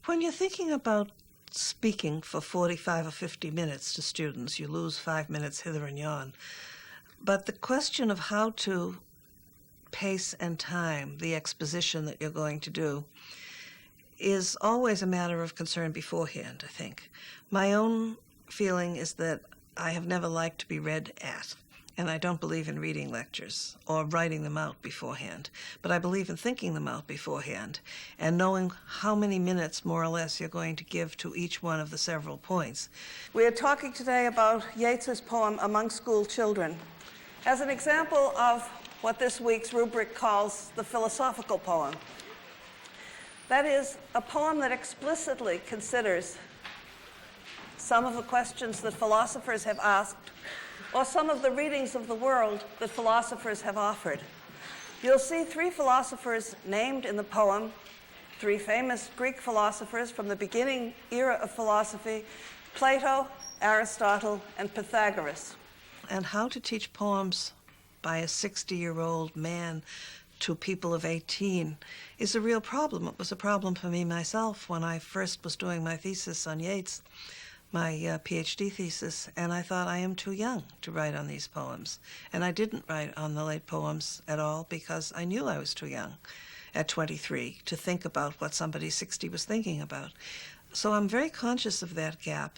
When you're thinking about speaking for 45 or 50 minutes to students, you lose 5 minutes hither and yon. But the question of how to pace and time the exposition that you're going to do is always a matter of concern beforehand, I think. My own feeling is that I have never liked to be read at, and I don't believe in reading lectures or writing them out beforehand, but I believe in thinking them out beforehand and knowing how many minutes, more or less, you're going to give to each one of the several points. We are talking today about Yeats's poem, Among School Children, as an example of what this week's rubric calls the philosophical poem. That is, a poem that explicitly considers some of the questions that philosophers have asked, or some of the readings of the world that philosophers have offered. You'll see 3 philosophers named in the poem, 3 famous Greek philosophers from the beginning era of philosophy: Plato, Aristotle, and Pythagoras. And how to teach poems by a 60-year-old man to people of 18 is a real problem. It was a problem for me myself when I first was doing my thesis on Yeats, my PhD thesis, and I thought I am too young to write on these poems. And I didn't write on the late poems at all because I knew I was too young at 23 to think about what somebody 60 was thinking about. So I'm very conscious of that gap.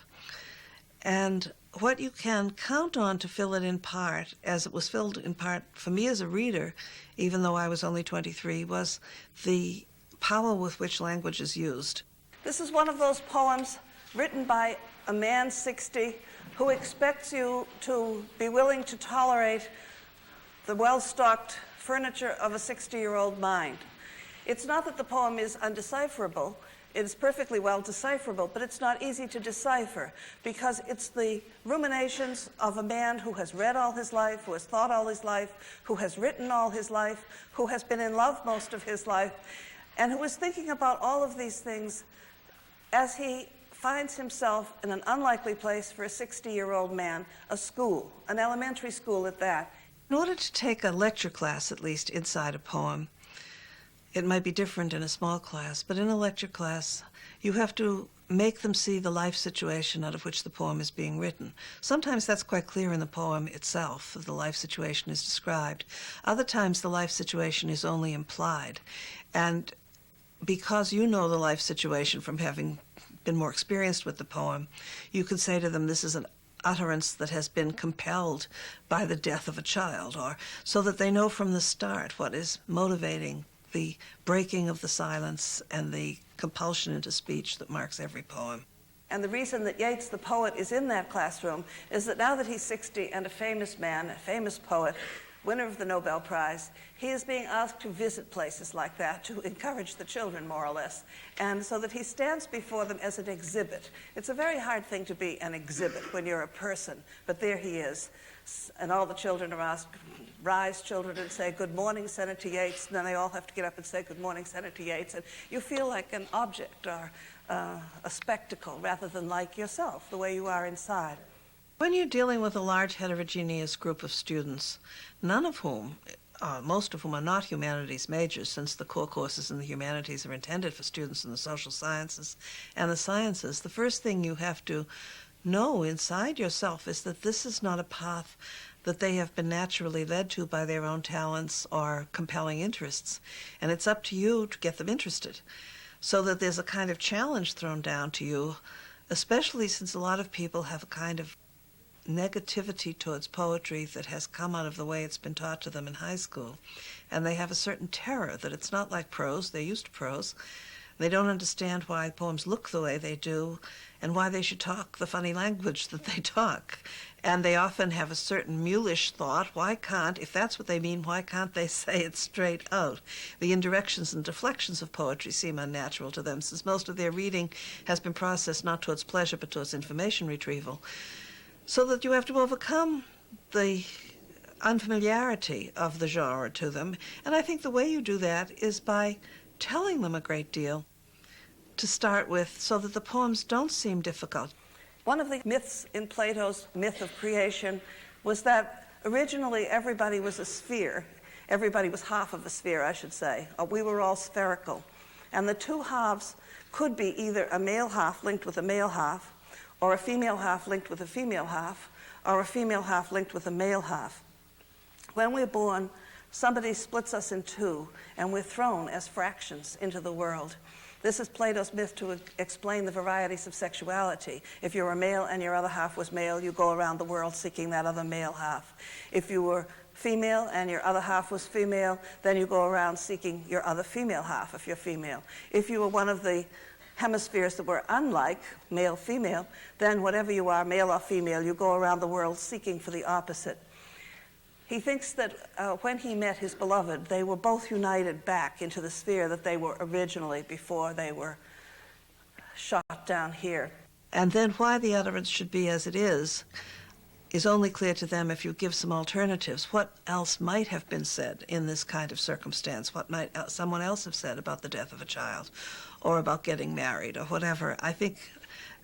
And what you can count on to fill it in part, as it was filled in part for me as a reader, even though I was only 23, was the power with which language is used. This is one of those poems written by a man 60 who expects you to be willing to tolerate the well-stocked furniture of a 60-year-old mind. It's not that the poem is undecipherable. It is perfectly well decipherable, but it's not easy to decipher because it's the ruminations of a man who has read all his life, who has thought all his life, who has written all his life, who has been in love most of his life, and who is thinking about all of these things as he finds himself in an unlikely place for a 60-year-old man, a school, an elementary school at that. In order to take a lecture class, at least, inside a poem, it might be different in a small class, but in a lecture class, you have to make them see the life situation out of which the poem is being written. Sometimes that's quite clear in the poem itself, the life situation is described. Other times the life situation is only implied. And because you know the life situation from having been more experienced with the poem, you can say to them, this is an utterance that has been compelled by the death of a child, or so that they know from the start what is motivating the breaking of the silence and the compulsion into speech that marks every poem. And the reason that Yeats, the poet, is in that classroom is that now that he's 60 and a famous man, a famous poet, winner of the Nobel Prize, he is being asked to visit places like that to encourage the children, more or less, and so that he stands before them as an exhibit. It's a very hard thing to be an exhibit when you're a person, but there he is. And all the children are asked, rise, children, and say, good morning, Senator Yeats, and then they all have to get up and say, good morning, Senator Yeats, and you feel like an object or a spectacle rather than like yourself, the way you are inside. When you're dealing with a large heterogeneous group of students, none of whom, most of whom are not humanities majors, since the core courses in the humanities are intended for students in the social sciences and the sciences, the first thing you have to know inside yourself is that this is not a path that they have been naturally led to by their own talents or compelling interests. And it's up to you to get them interested, so that there's a kind of challenge thrown down to you, especially since a lot of people have a kind of negativity towards poetry that has come out of the way it's been taught to them in high school. And they have a certain terror that it's not like prose. They're used to prose. They don't understand why poems look the way they do and why they should talk the funny language that they talk. And they often have a certain mulish thought, why can't, if that's what they mean, why can't they say it straight out? The indirections and deflections of poetry seem unnatural to them, since most of their reading has been processed not towards pleasure but towards information retrieval. So that you have to overcome the unfamiliarity of the genre to them. And I think the way you do that is by telling them a great deal to start with, so that the poems don't seem difficult. One of the myths in Plato's myth of creation was that originally everybody was a sphere. Everybody was half of a sphere, I should say. We were all spherical. And the two halves could be either a male half linked with a male half, or a female half linked with a female half, or a female half linked with a male half. When we're born, somebody splits us in two, and we're thrown as fractions into the world. This is Plato's myth to explain the varieties of sexuality. If you're a male and your other half was male, you go around the world seeking that other male half. If you were female and your other half was female, then you go around seeking your other female half if you're female. If you were one of the hemispheres that were unlike male-female, then whatever you are, male or female, you go around the world seeking for the opposite. He thinks that when he met his beloved, they were both united back into the sphere that they were originally before they were shot down here. And then why the utterance should be as it is only clear to them if you give some alternatives. What else might have been said in this kind of circumstance? What might someone else have said about the death of a child or about getting married or whatever? I think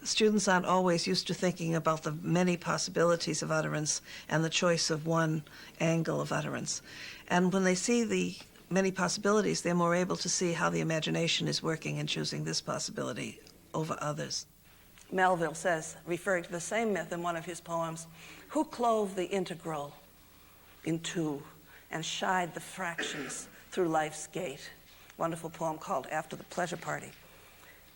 students aren't always used to thinking about the many possibilities of utterance and the choice of one angle of utterance. And when they see the many possibilities, they're more able to see how the imagination is working in choosing this possibility over others. Melville says, referring to the same myth in one of his poems, "Who clove the integral in two and shied the fractions through life's gate?" Wonderful poem called After the Pleasure Party.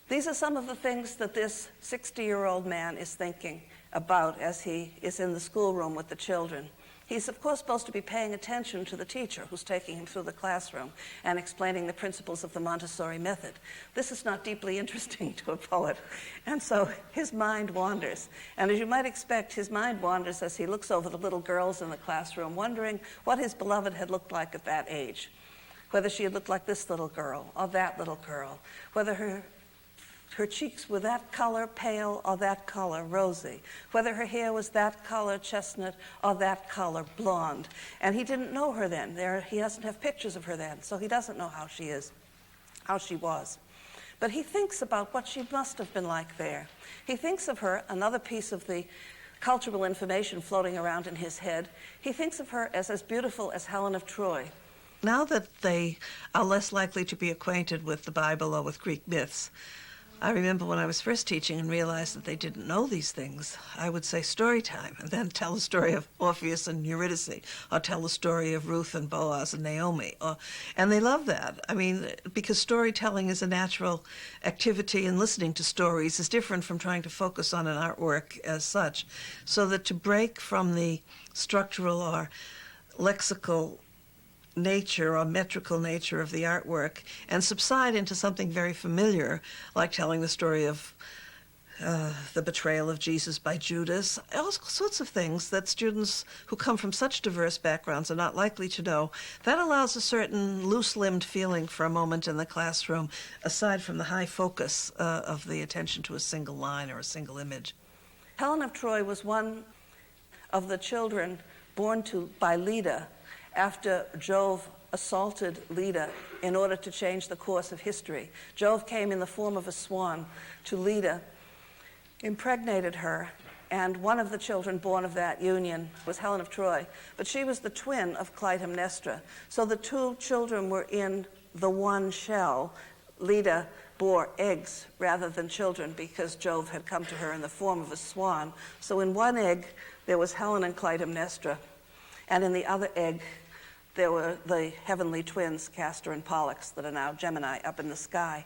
These are some of the things that this 60-year-old man is thinking about as he is in the schoolroom with the children. He's, of course, supposed to be paying attention to the teacher who's taking him through the classroom and explaining the principles of the Montessori method. This is not deeply interesting to a poet, and so his mind wanders. And as you might expect, his mind wanders as he looks over the little girls in the classroom, wondering what his beloved had looked like at that age, whether she had looked like this little girl or that little girl, whether her cheeks were that color, pale, or that color, rosy, whether her hair was that color, chestnut, or that color, blonde. And he didn't know her then. He doesn't have pictures of her then, so he doesn't know how she is, how she was. But he thinks about what she must have been like there. He thinks of her, another piece of the cultural information floating around in his head, he thinks of her as beautiful as Helen of Troy. Now that they are less likely to be acquainted with the Bible or with Greek myths, I remember when I was first teaching and realized that they didn't know these things, I would say story time and then tell the story of Orpheus and Eurydice, or tell the story of Ruth and Boaz and Naomi. And they love that. I mean, because storytelling is a natural activity, and listening to stories is different from trying to focus on an artwork as such. So that to break from the structural or lexical nature or metrical nature of the artwork and subside into something very familiar, like telling the story of the betrayal of Jesus by Judas, all sorts of things that students who come from such diverse backgrounds are not likely to know. That allows a certain loose-limbed feeling for a moment in the classroom, aside from the high focus of the attention to a single line or a single image. Helen of Troy was one of the children born by Leda after Jove assaulted Leda in order to change the course of history. Jove came in the form of a swan to Leda, impregnated her, and one of the children born of that union was Helen of Troy. But she was the twin of Clytemnestra. So the two children were in the one shell. Leda bore eggs rather than children because Jove had come to her in the form of a swan. So in one egg, there was Helen and Clytemnestra, and in the other egg, there were the heavenly twins, Castor and Pollux, that are now Gemini up in the sky.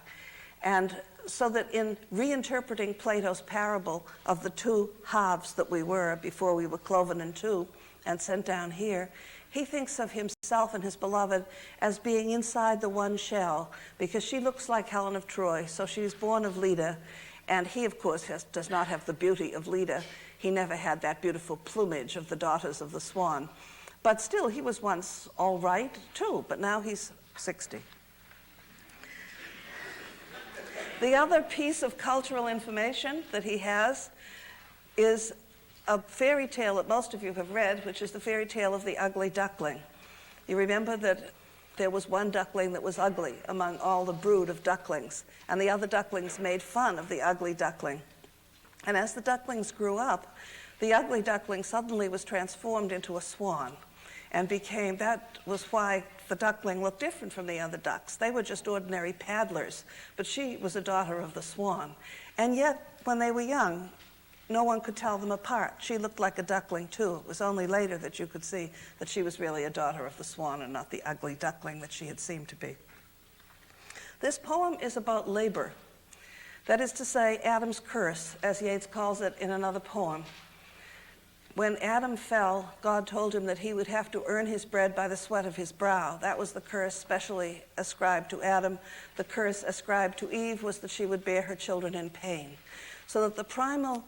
And so that in reinterpreting Plato's parable of the two halves that we were before we were cloven in two and sent down here, he thinks of himself and his beloved as being inside the one shell, because she looks like Helen of Troy, so she's born of Leda, and he, of course, does not have the beauty of Leda. He never had that beautiful plumage of the daughters of the swan. But still, he was once all right, too, but now he's 60. The other piece of cultural information that he has is a fairy tale that most of you have read, which is the fairy tale of the ugly duckling. You remember that there was one duckling that was ugly among all the brood of ducklings, and the other ducklings made fun of the ugly duckling. And as the ducklings grew up, the ugly duckling suddenly was transformed into a swan. and that was why the duckling looked different from the other ducks. They were just ordinary paddlers, but she was a daughter of the swan. And yet, when they were young, no one could tell them apart. She looked like a duckling, too. It was only later that you could see that she was really a daughter of the swan and not the ugly duckling that she had seemed to be. This poem is about labor. That is to say, Adam's curse, as Yeats calls it in another poem. When Adam fell, God told him that he would have to earn his bread by the sweat of his brow. That was the curse specially ascribed to Adam. The curse ascribed to Eve was that she would bear her children in pain. So that the primal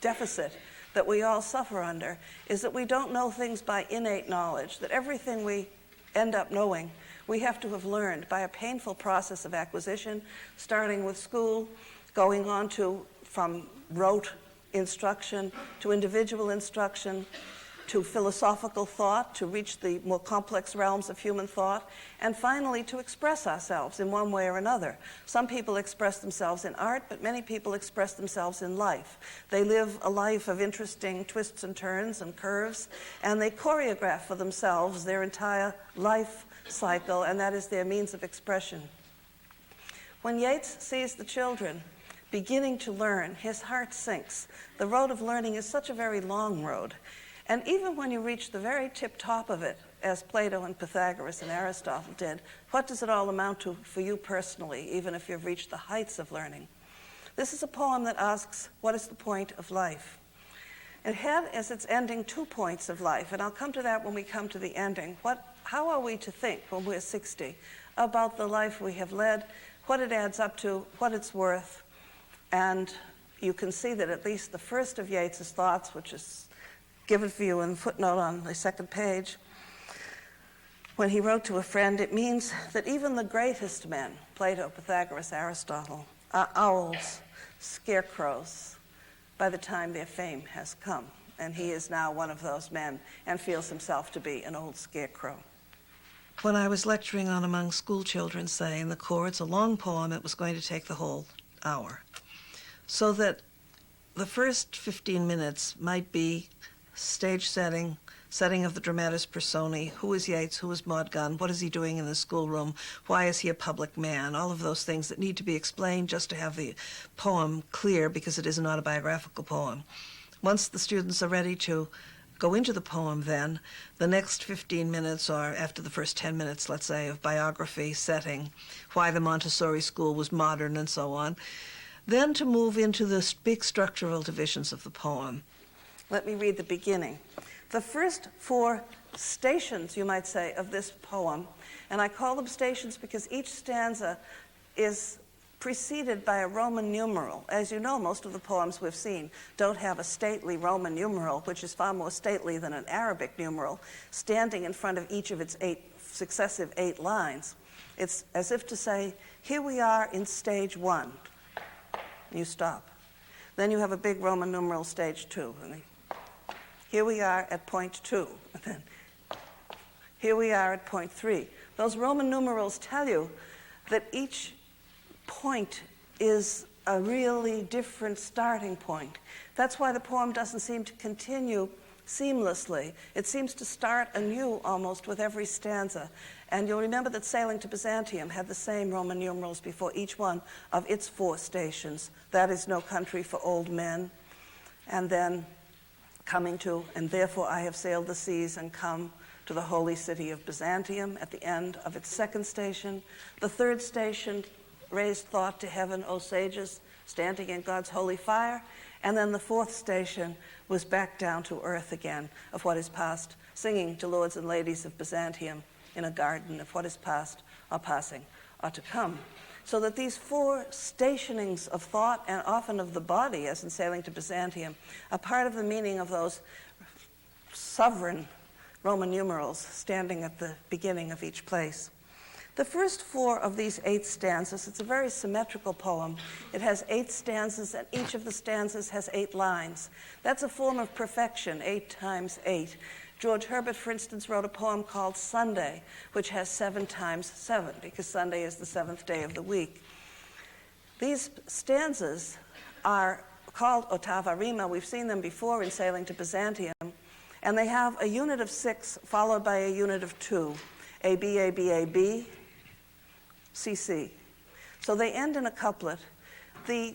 deficit that we all suffer under is that we don't know things by innate knowledge, that everything we end up knowing we have to have learned by a painful process of acquisition, starting with school, going on to from rote instruction to individual instruction, to philosophical thought, to reach the more complex realms of human thought, and finally to express ourselves in one way or another. Some people express themselves in art, but many people express themselves in life. They live a life of interesting twists and turns and curves, and they choreograph for themselves their entire life cycle, and that is their means of expression. When Yeats sees the children beginning to learn, his heart sinks. The road of learning is such a very long road. And even when you reach the very tip top of it, as Plato and Pythagoras and Aristotle did, what does it all amount to for you personally, even if you've reached the heights of learning? This is a poem that asks, what is the point of life? It had as its ending 2 points of life, and I'll come to that when we come to the ending. How are we to think when we're 60 about the life we have led, what it adds up to, what it's worth? And you can see that at least the first of Yeats's thoughts, which is given for you in the footnote on the second page, when he wrote to a friend, it means that even the greatest men, Plato, Pythagoras, Aristotle, are owls, scarecrows, by the time their fame has come. And he is now one of those men and feels himself to be an old scarecrow. When I was lecturing on Among Schoolchildren, say, in the core, it's a long poem, it was going to take the whole hour. So that the first 15 minutes might be stage setting of the dramatis personae, who is Yeats, who is Maud Gonne, what is he doing in the schoolroom, why is he a public man, all of those things that need to be explained just to have the poem clear, because it is an autobiographical poem. Once the students are ready to go into the poem, then the next 15 minutes, or after the first 10 minutes, let's say, of biography, setting, why the Montessori school was modern and so on, then to move into the big structural divisions of the poem. Let me read the beginning. The first 4 stations, you might say, of this poem, and I call them stations because each stanza is preceded by a Roman numeral. As you know, most of the poems we've seen don't have a stately Roman numeral, which is far more stately than an Arabic numeral, standing in front of each of its successive 8 lines. It's as if to say, here we are in stage 1. You stop. Then you have a big Roman numeral, stage 2. Here we are at point 2. And then here we are at point 3. Those Roman numerals tell you that each point is a really different starting point. That's why the poem doesn't seem to continue seamlessly. It seems to start anew almost with every stanza. And you'll remember that Sailing to Byzantium had the same Roman numerals before each one of its 4 stations. That is no country for old men. And then coming to, and therefore I have sailed the seas and come to the holy city of Byzantium at the end of its 2nd station. The 3rd station raised thought to heaven, O sages, standing in God's holy fire. And then the 4th station was back down to earth again of what is past, singing to lords and ladies of Byzantium in a garden of what is past, or passing, or to come. So that these 4 stationings of thought, and often of the body, as in Sailing to Byzantium, are part of the meaning of those sovereign Roman numerals standing at the beginning of each place. The first 4 of these 8 stanzas, it's a very symmetrical poem. It has 8 stanzas, and each of the stanzas has 8 lines. That's a form of perfection, 8 times 8. George Herbert, for instance, wrote a poem called Sunday, which has 7 times 7, because Sunday is the 7th day of the week. These stanzas are called ottava rima. We've seen them before in Sailing to Byzantium. And they have a unit of 6 followed by a unit of 2, A, B, A, B, A, B, C, C. So they end in a couplet. The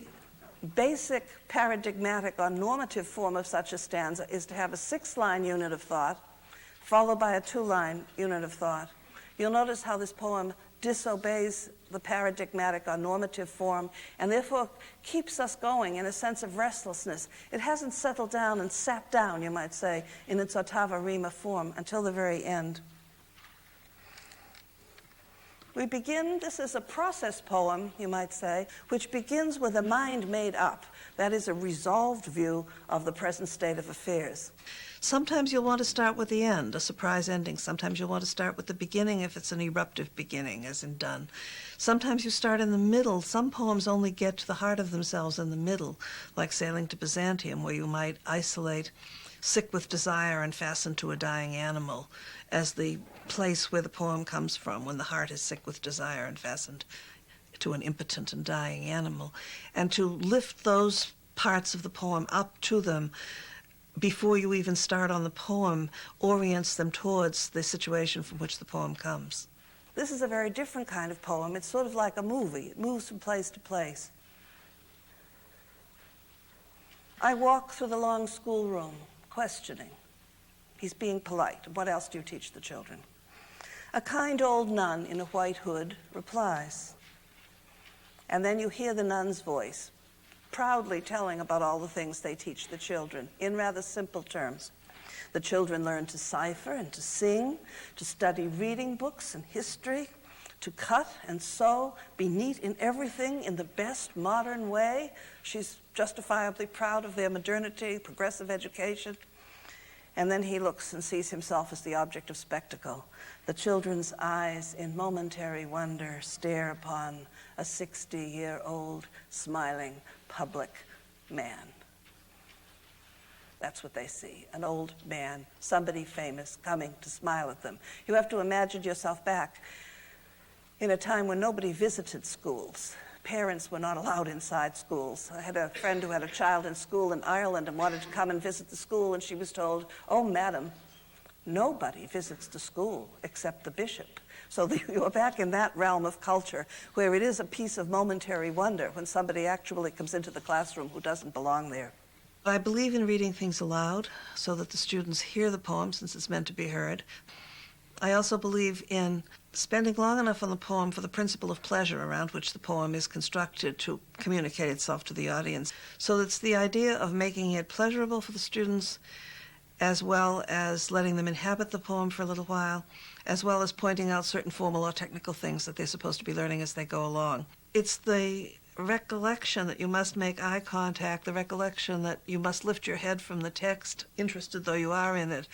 basic paradigmatic or normative form of such a stanza is to have a 6-line unit of thought followed by a 2-line unit of thought. You'll notice how this poem disobeys the paradigmatic or normative form and therefore keeps us going in a sense of restlessness. It hasn't settled down and sat down, you might say, in its ottava rima form until the very end. We begin, this is a process poem, you might say, which begins with a mind made up. That is a resolved view of the present state of affairs. Sometimes you'll want to start with the end, a surprise ending. Sometimes you'll want to start with the beginning if it's an eruptive beginning, as in Donne. Sometimes you start in the middle. Some poems only get to the heart of themselves in the middle, like Sailing to Byzantium, where you might isolate sick with desire and fastened to a dying animal as the place where the poem comes from, when the heart is sick with desire and fastened to an impotent and dying animal. And to lift those parts of the poem up to them before you even start on the poem orients them towards the situation from which the poem comes. This is a very different kind of poem. It's sort of like a movie. It moves from place to place. I walk through the long schoolroom, questioning. He's being polite. What else do you teach the children? A kind old nun in a white hood replies. And then you hear the nun's voice, proudly telling about all the things they teach the children in rather simple terms. The children learn to cipher and to sing, to study reading books and history, to cut and sew, be neat in everything in the best modern way. She's justifiably proud of their modernity, progressive education. And then he looks and sees himself as the object of spectacle. The children's eyes in momentary wonder stare upon a 60-year-old smiling public man. That's what they see, an old man, somebody famous coming to smile at them. You have to imagine yourself back in a time when nobody visited schools. Parents were not allowed inside schools. I had a friend who had a child in school in Ireland and wanted to come and visit the school, and she was told, "Oh, madam, nobody visits the school except the bishop." So you're back in that realm of culture where it is a piece of momentary wonder when somebody actually comes into the classroom who doesn't belong there. I believe in reading things aloud so that the students hear the poem since it's meant to be heard. I also believe in spending long enough on the poem for the principle of pleasure around which the poem is constructed to communicate itself to the audience. So it's the idea of making it pleasurable for the students as well as letting them inhabit the poem for a little while, as well as pointing out certain formal or technical things that they're supposed to be learning as they go along. It's the recollection that you must make eye contact, the recollection that you must lift your head from the text, interested though you are in it,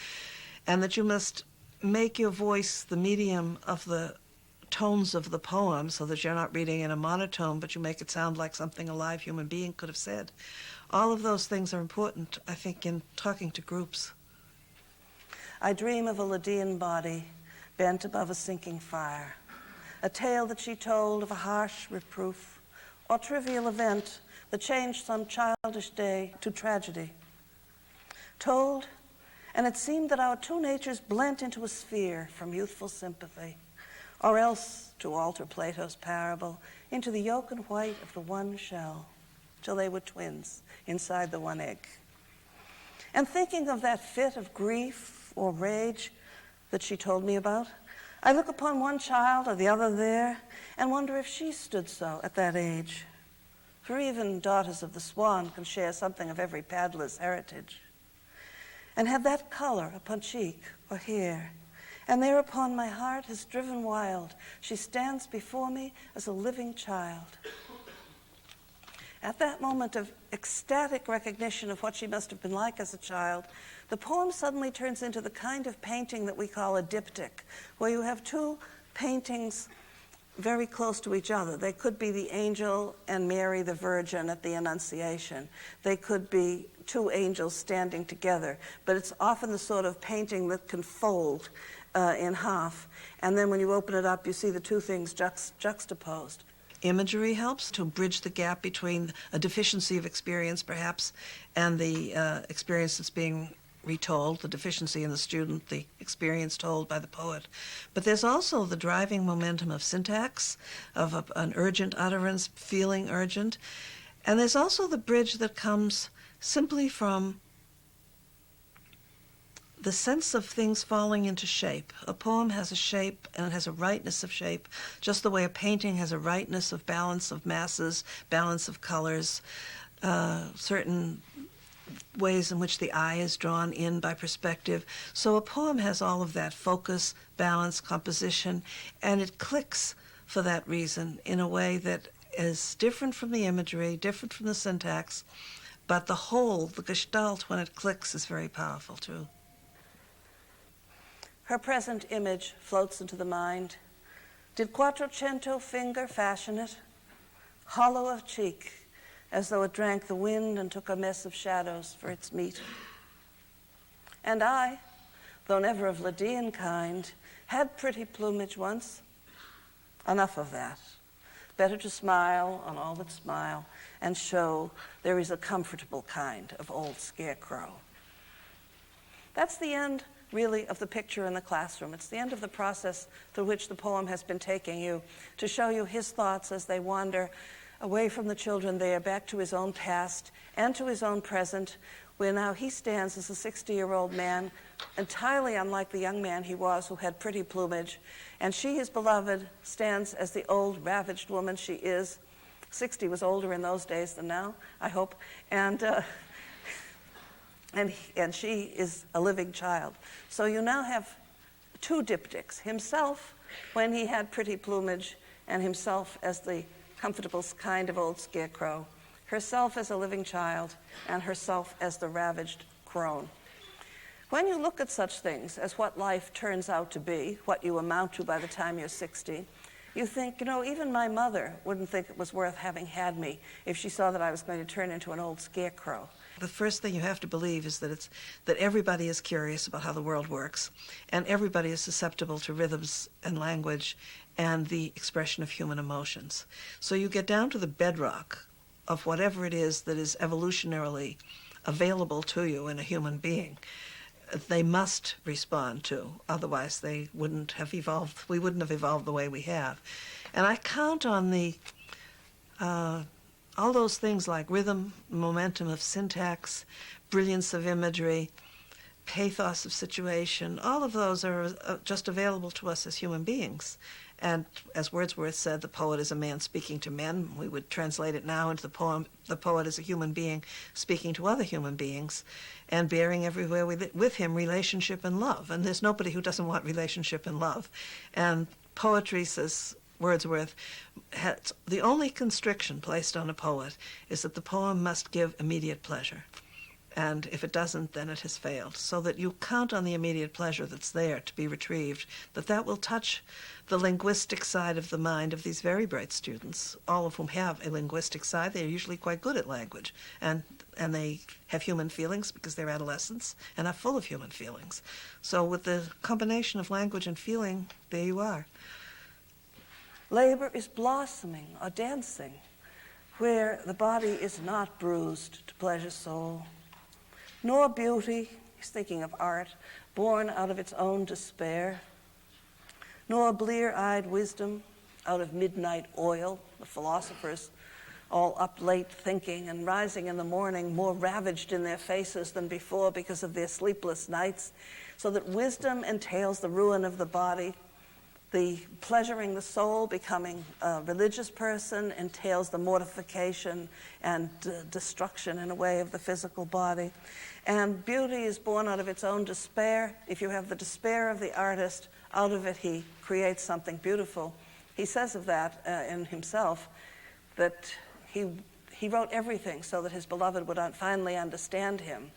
and that you must make your voice the medium of the tones of the poem so that you're not reading in a monotone, but you make it sound like something a live human being could have said. All of those things are important, I think, in talking to groups. I dream of a Lydian body bent above a sinking fire, a tale that she told of a harsh reproof or trivial event that changed some childish day to tragedy. Told, and it seemed that our two natures blent into a sphere from youthful sympathy, or else, to alter Plato's parable, into the yolk and white of the one shell, till they were twins inside the one egg. And thinking of that fit of grief or rage that she told me about, I look upon one child or the other there and wonder if she stood so at that age. For even daughters of the swan can share something of every paddler's heritage, and have that color upon cheek or hair. And thereupon my heart is driven wild. She stands before me as a living child. At that moment of ecstatic recognition of what she must have been like as a child, the poem suddenly turns into the kind of painting that we call a diptych, where you have two paintings very close to each other. They could be the angel and Mary the Virgin at the Annunciation. They could be two angels standing together, but it's often the sort of painting that can fold in half. And then when you open it up, you see the two things juxtaposed. Imagery helps to bridge the gap between a deficiency of experience, perhaps, and the experience that's being retold, the deficiency in the student, the experience told by the poet. But there's also the driving momentum of syntax, of an urgent utterance, feeling urgent. And there's also the bridge that comes simply from the sense of things falling into shape. A poem has a shape, and it has a rightness of shape, just the way a painting has a rightness of balance of masses, balance of colors, certain ways in which the eye is drawn in by perspective. So a poem has all of that focus, balance, composition, and it clicks for that reason in a way that is different from the imagery, different from the syntax, but the whole, the gestalt, when it clicks, is very powerful too. Her present image floats into the mind. Did Quattrocento finger fashion it? Hollow of cheek, as though it drank the wind and took a mess of shadows for its meat. And I, though never of Lydian kind, had pretty plumage once. Enough of that. Better to smile on all that smile and show there is a comfortable kind of old scarecrow. That's the end, really, of the picture in the classroom. It's the end of the process through which the poem has been taking you to show you his thoughts as they wander away from the children there, back to his own past and to his own present, where now he stands as a 60-year-old man, entirely unlike the young man he was who had pretty plumage, and she, his beloved, stands as the old, ravaged woman she is. 60 was older in those days than now, I hope, and she is a living child. So you now have two diptychs, himself when he had pretty plumage, and himself as the comfortable kind of old scarecrow, herself as a living child, and herself as the ravaged crone. When you look at such things as what life turns out to be, what you amount to by the time you're 60, you think, even my mother wouldn't think it was worth having had me if she saw that I was going to turn into an old scarecrow. The first thing you have to believe is that everybody is curious about how the world works, and everybody is susceptible to rhythms and language and the expression of human emotions. So you get down to the bedrock of whatever it is that is evolutionarily available to you in a human being. They must respond to, otherwise they wouldn't have evolved. We wouldn't have evolved the way we have. And I count on all those things like rhythm, momentum of syntax, brilliance of imagery, pathos of situation. All of those are just available to us as human beings. And as Wordsworth said, the poet is a man speaking to men. We would translate it now into the poem, the poet is a human being speaking to other human beings and bearing everywhere with him relationship and love. And there's nobody who doesn't want relationship and love. And poetry, says Wordsworth, the only constriction placed on a poet is that the poem must give immediate pleasure. And if it doesn't, then it has failed. So that you count on the immediate pleasure that's there to be retrieved, that will touch the linguistic side of the mind of these very bright students, all of whom have a linguistic side. They're usually quite good at language, and they have human feelings because they're adolescents and are full of human feelings. So with the combination of language and feeling, there you are. Labor is blossoming or dancing, where the body is not bruised to pleasure soul, nor beauty, he's thinking of art, born out of its own despair, nor blear-eyed wisdom out of midnight oil, the philosophers all up late thinking and rising in the morning more ravaged in their faces than before because of their sleepless nights, so that wisdom entails the ruin of the body. The pleasuring the soul, becoming a religious person, entails the mortification and destruction, in a way, of the physical body. And beauty is born out of its own despair. If you have the despair of the artist, out of it he creates something beautiful. He says of that in himself, that he wrote everything so that his beloved would finally understand him.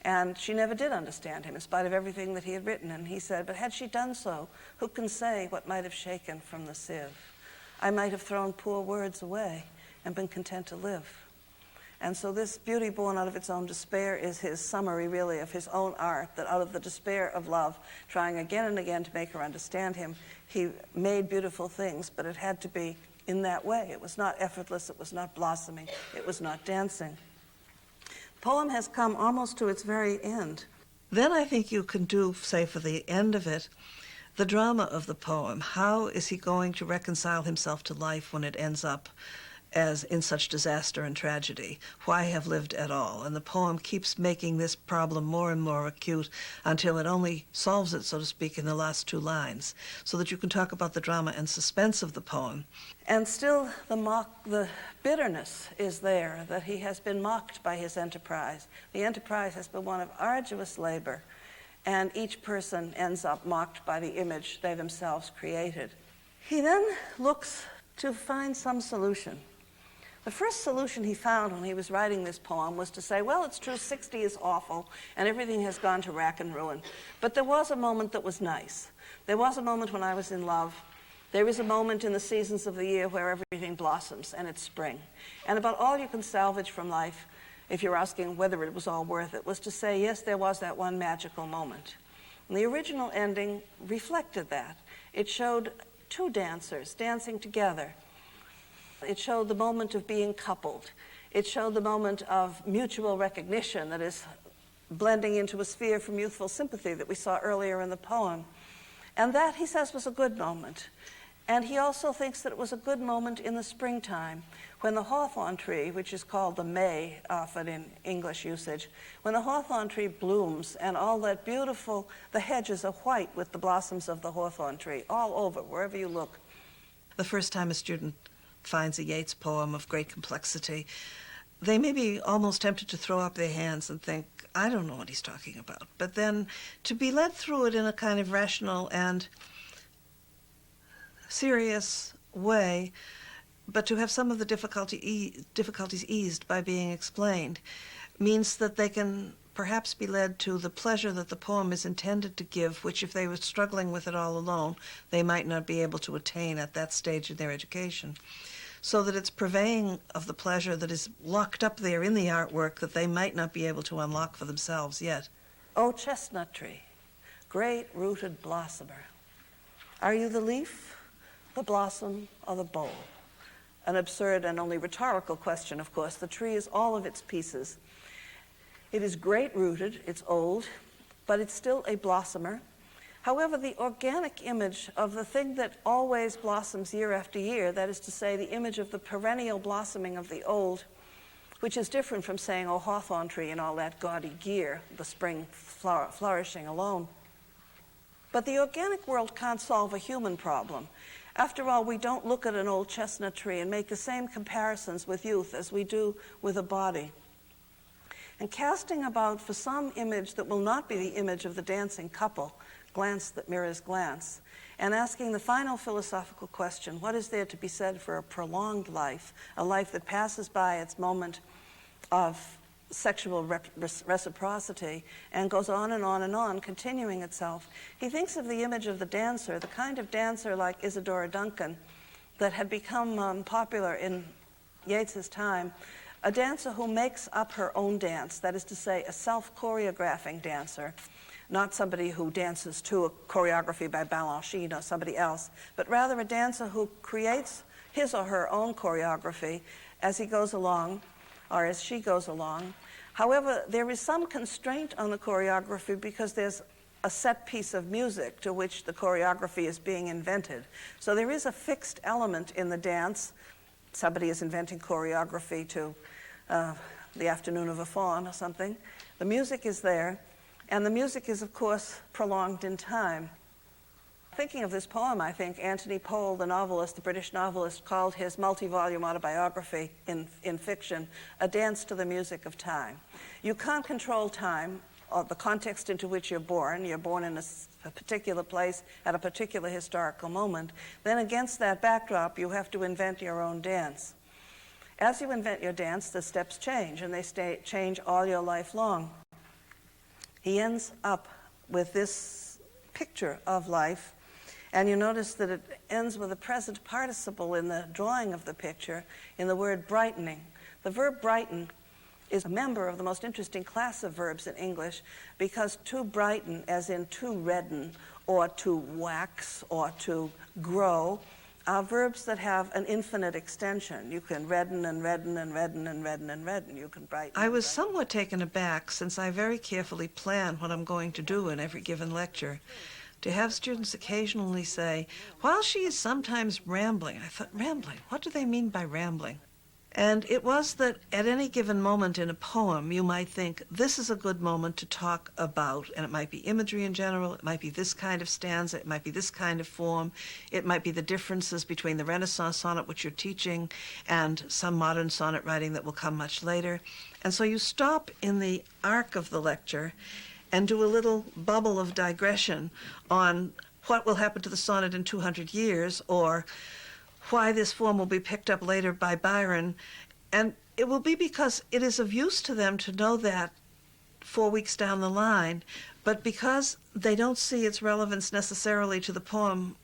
And she never did understand him in spite of everything that he had written. And he said, but had she done so, who can say what might have shaken from the sieve? I might have thrown poor words away and been content to live. And so this beauty born out of its own despair is his summary, really, of his own art, that out of the despair of love, trying again and again to make her understand him, he made beautiful things, but it had to be in that way. It was not effortless, it was not blossoming, it was not dancing. The poem has come almost to its very end. Then I think you can do, say, for the end of it, the drama of the poem. How is he going to reconcile himself to life when it ends up as in such disaster and tragedy? Why have lived at all? And the poem keeps making this problem more and more acute until it only solves it, so to speak, in the last two lines, so that you can talk about the drama and suspense of the poem. And still the bitterness is there, that he has been mocked by his enterprise. The enterprise has been one of arduous labor, and each person ends up mocked by the image they themselves created. He then looks to find some solution. The first solution he found when he was writing this poem was to say, well, it's true, 60 is awful, and everything has gone to rack and ruin. But there was a moment that was nice. There was a moment when I was in love. There is a moment in the seasons of the year where everything blossoms, and it's spring. And about all you can salvage from life, if you're asking whether it was all worth it, was to say, yes, there was that one magical moment. And the original ending reflected that. It showed two dancers dancing together. It showed the moment of being coupled. It showed the moment of mutual recognition that is blending into a sphere from youthful sympathy that we saw earlier in the poem. And that, he says, was a good moment. And he also thinks that it was a good moment in the springtime when the hawthorn tree, which is called the May often in English usage, when the hawthorn tree blooms and all that beautiful, the hedges are white with the blossoms of the hawthorn tree all over, wherever you look. The first time a student finds a Yeats poem of great complexity, they may be almost tempted to throw up their hands and think, I don't know what he's talking about. But then to be led through it in a kind of rational and serious way, but to have some of the difficulties eased by being explained, means that they can perhaps be led to the pleasure that the poem is intended to give, which if they were struggling with it all alone, they might not be able to attain at that stage in their education. So that it's purveying of the pleasure that is locked up there in the artwork that they might not be able to unlock for themselves yet. O chestnut tree, great-rooted blossomer, are you the leaf, the blossom, or the bowl? An absurd and only rhetorical question, of course. The tree is all of its pieces. It is great-rooted, it's old, but it's still a blossomer. However, the organic image of the thing that always blossoms year after year, that is to say, the image of the perennial blossoming of the old, which is different from saying, oh, hawthorn tree and all that gaudy gear, the spring flourishing alone. But the organic world can't solve a human problem. After all, we don't look at an old chestnut tree and make the same comparisons with youth as we do with a body. And casting about for some image that will not be the image of the dancing couple, glance that mirrors glance, and asking the final philosophical question, what is there to be said for a prolonged life, a life that passes by its moment of sexual reciprocity and goes on and on and on, continuing itself. He thinks of the image of the dancer, the kind of dancer like Isadora Duncan that had become popular in Yeats's time, a dancer who makes up her own dance, that is to say, a self-choreographing dancer, not somebody who dances to a choreography by Balanchine or somebody else, but rather a dancer who creates his or her own choreography as he goes along, or as she goes along. However, there is some constraint on the choreography because there's a set piece of music to which the choreography is being invented. So there is a fixed element in the dance. Somebody is inventing choreography to The Afternoon of a Faun or something. The music is there, and the music is, of course, prolonged in time. Thinking of this poem, I think Anthony Powell, the novelist, the British novelist, called his multi-volume autobiography in fiction a dance to the music of time. You can't control time or the context into which you're born. You're born in a particular place at a particular historical moment. Then against that backdrop, you have to invent your own dance. As you invent your dance, the steps change, and they change all your life long. He ends up with this picture of life, and you notice that it ends with a present participle in the drawing of the picture in the word brightening. The verb brighten is a member of the most interesting class of verbs in English because to brighten, as in to redden or to wax or to grow, are verbs that have an infinite extension. You can redden and redden and redden and redden and redden. You can brighten. I was somewhat taken aback, since I very carefully plan what I'm going to do in every given lecture, to have students occasionally say, while she is sometimes rambling. I thought, rambling? What do they mean by rambling? And it was that at any given moment in a poem, you might think, this is a good moment to talk about, and it might be imagery in general, it might be this kind of stanza, it might be this kind of form, it might be the differences between the Renaissance sonnet, which you're teaching, and some modern sonnet writing that will come much later. And so you stop in the arc of the lecture and do a little bubble of digression on what will happen to the sonnet in 200 years, or why this form will be picked up later by Byron. And it will be because it is of use to them to know that 4 weeks down the line, but because they don't see its relevance necessarily to the poem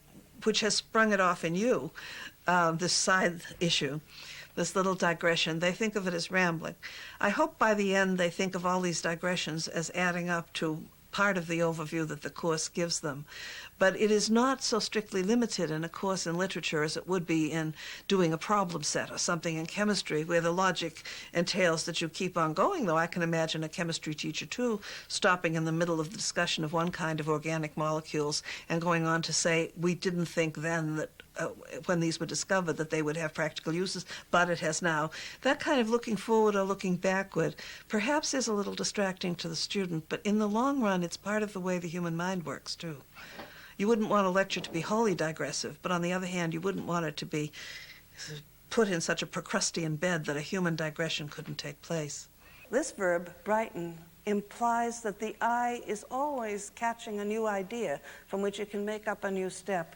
which has sprung it off in you, this side issue, this little digression, they think of it as rambling. I hope by the end they think of all these digressions as adding up to part of the overview that the course gives them. But it is not so strictly limited in a course in literature as it would be in doing a problem set or something in chemistry, where the logic entails that you keep on going, though I can imagine a chemistry teacher, too, stopping in the middle of the discussion of one kind of organic molecules and going on to say, we didn't think then that when these were discovered that they would have practical uses, but it has now. That kind of looking forward or looking backward perhaps is a little distracting to the student, but in the long run, it's part of the way the human mind works, too. You wouldn't want a lecture to be wholly digressive, but on the other hand, you wouldn't want it to be put in such a Procrustean bed that a human digression couldn't take place. This verb, brighten, implies that the eye is always catching a new idea from which it can make up a new step.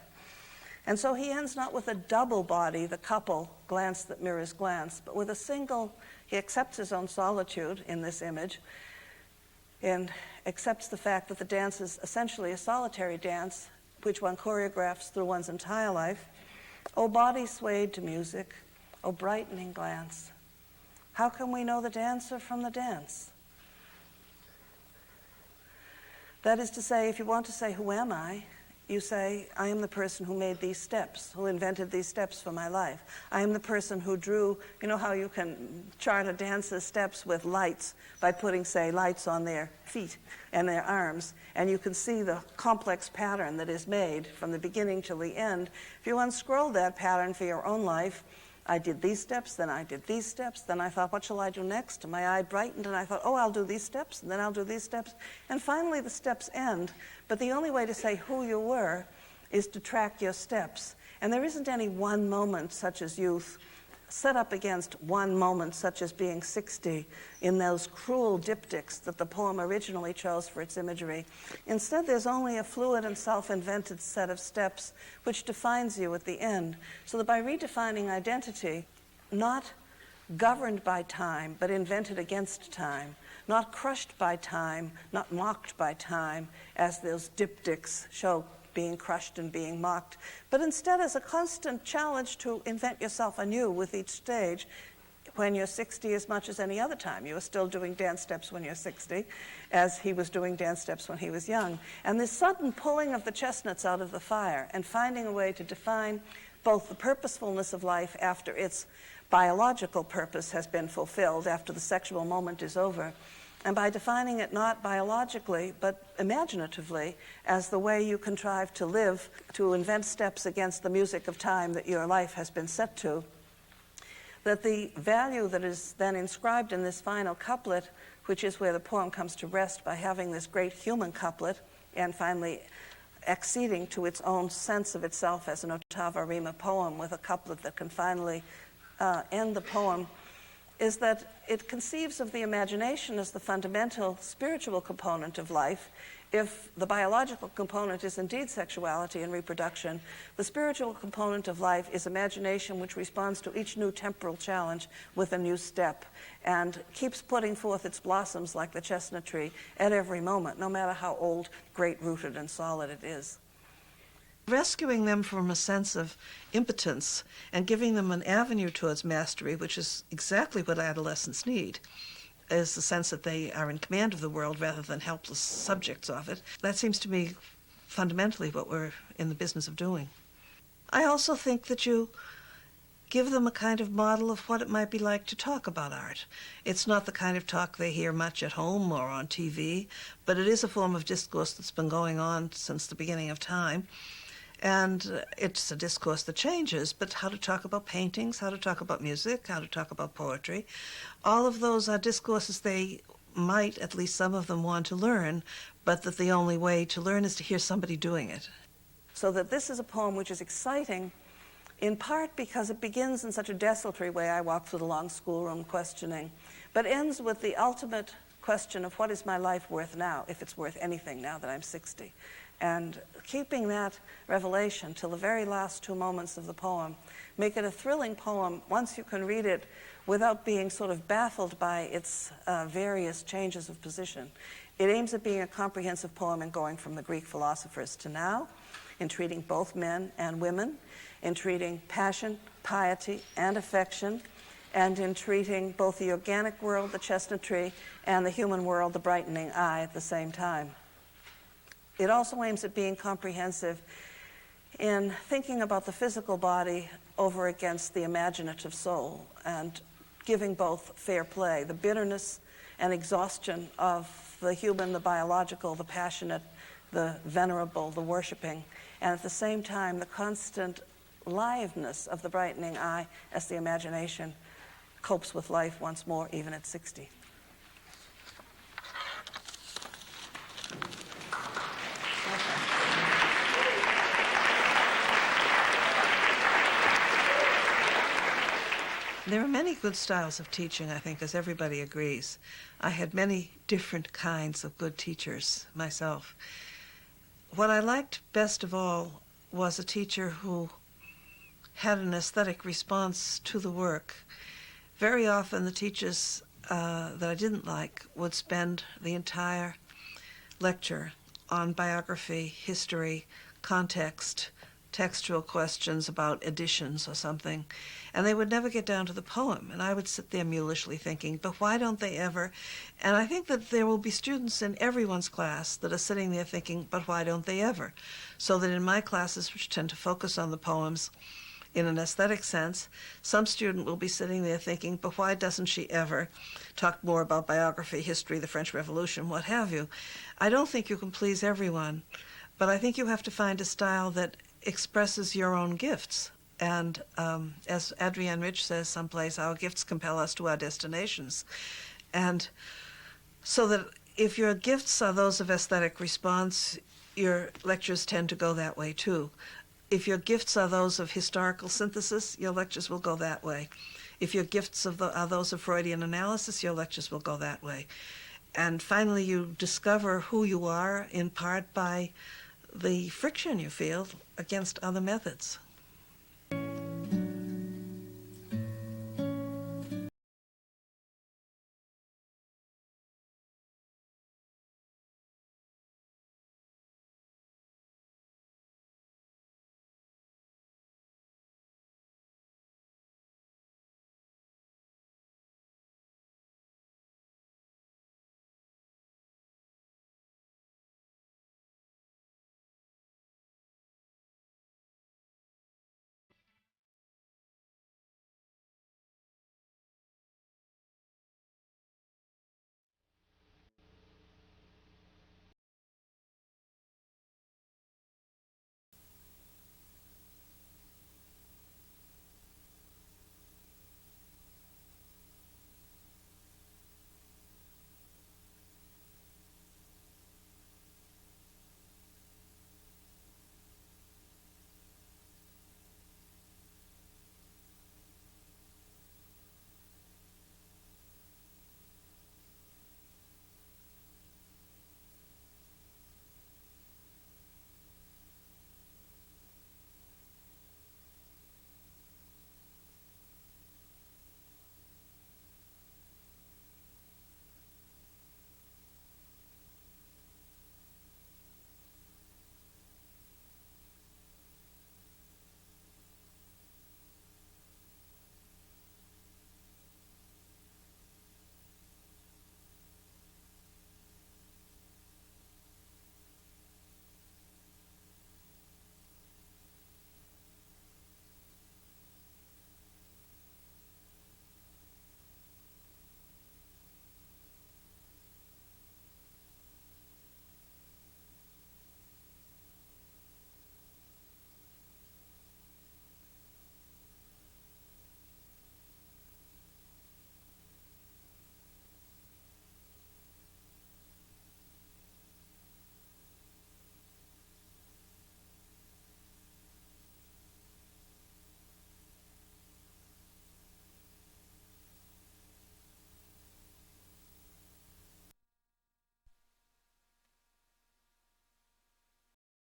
And so he ends not with a double body, the couple, glance that mirrors glance, but with a single. He accepts his own solitude in this image and accepts the fact that the dance is essentially a solitary dance, which one choreographs through one's entire life. O body swayed to music, O brightening glance. How can we know the dancer from the dance? That is to say, if you want to say, who am I? You say, I am the person who made these steps, who invented these steps for my life. I am the person who drew, you know how you can chart a dancer's steps with lights by putting, say, lights on their feet and their arms, and you can see the complex pattern that is made from the beginning till the end. If you unscroll that pattern for your own life, I did these steps, then I did these steps, then I thought, what shall I do next? And my eye brightened, and I thought, oh, I'll do these steps, and then I'll do these steps. And finally, the steps end. But the only way to say who you were is to track your steps. And there isn't any one moment, such as youth, set up against one moment, such as being 60, in those cruel diptychs that the poem originally chose for its imagery. Instead, there's only a fluid and self-invented set of steps which defines you at the end. So that by redefining identity, not governed by time, but invented against time, not crushed by time, not mocked by time, as those diptychs show being crushed and being mocked, but instead as a constant challenge to invent yourself anew with each stage. When you're 60 as much as any other time, you are still doing dance steps when you're 60, as he was doing dance steps when he was young. And this sudden pulling of the chestnuts out of the fire and finding a way to define both the purposefulness of life after its biological purpose has been fulfilled, after the sexual moment is over, and by defining it not biologically, but imaginatively, as the way you contrive to live, to invent steps against the music of time that your life has been set to, that the value that is then inscribed in this final couplet, which is where the poem comes to rest by having this great human couplet, and finally acceding to its own sense of itself as an ottava rima poem with a couplet that can finally end the poem, is that it conceives of the imagination as the fundamental spiritual component of life. If the biological component is indeed sexuality and reproduction, the spiritual component of life is imagination, which responds to each new temporal challenge with a new step and keeps putting forth its blossoms like the chestnut tree at every moment, no matter how old, great-rooted, and solid it is. Rescuing them from a sense of impotence and giving them an avenue towards mastery, which is exactly what adolescents need, is the sense that they are in command of the world rather than helpless subjects of it. That seems to me fundamentally what we're in the business of doing. I also think that you give them a kind of model of what it might be like to talk about art. It's not the kind of talk they hear much at home or on TV, but it is a form of discourse that's been going on since the beginning of time. And it's a discourse that changes, but how to talk about paintings, how to talk about music, how to talk about poetry, all of those are discourses they might, at least some of them, want to learn, but that the only way to learn is to hear somebody doing it. So that this is a poem which is exciting, in part because it begins in such a desultory way, I walk through the long schoolroom questioning, but ends with the ultimate question of what is my life worth now, if it's worth anything now that I'm 60. And keeping that revelation till the very last 2 moments of the poem make it a thrilling poem once you can read it without being sort of baffled by its various changes of position. It aims at being a comprehensive poem and going from the Greek philosophers to now, in treating both men and women, in treating passion, piety, and affection, and in treating both the organic world, the chestnut tree, and the human world, the brightening eye, at the same time. It also aims at being comprehensive in thinking about the physical body over against the imaginative soul and giving both fair play, the bitterness and exhaustion of the human, the biological, the passionate, the venerable, the worshiping, and at the same time the constant liveness of the brightening eye as the imagination copes with life once more, even at 60. There are many good styles of teaching, I think, as everybody agrees. I had many different kinds of good teachers myself. What I liked best of all was a teacher who had an aesthetic response to the work. Very often the teachers that I didn't like would spend the entire lecture on biography, history, context, textual questions about editions or something, and they would never get down to the poem. And I would sit there mulishly thinking, but why don't they ever? And I think that there will be students in everyone's class that are sitting there thinking, but why don't they ever? So that in my classes, which tend to focus on the poems in an aesthetic sense, some student will be sitting there thinking, but why doesn't she ever talk more about biography, history, the French Revolution, what have you? I don't think you can please everyone, but I think you have to find a style that expresses your own gifts. And as Adrienne Rich says someplace, our gifts compel us to our destinations. And so that if your gifts are those of aesthetic response, your lectures tend to go that way too. If your gifts are those of historical synthesis, your lectures will go that way. If your gifts are those of Freudian analysis, your lectures will go that way. And finally, you discover who you are in part by the friction you feel against other methods.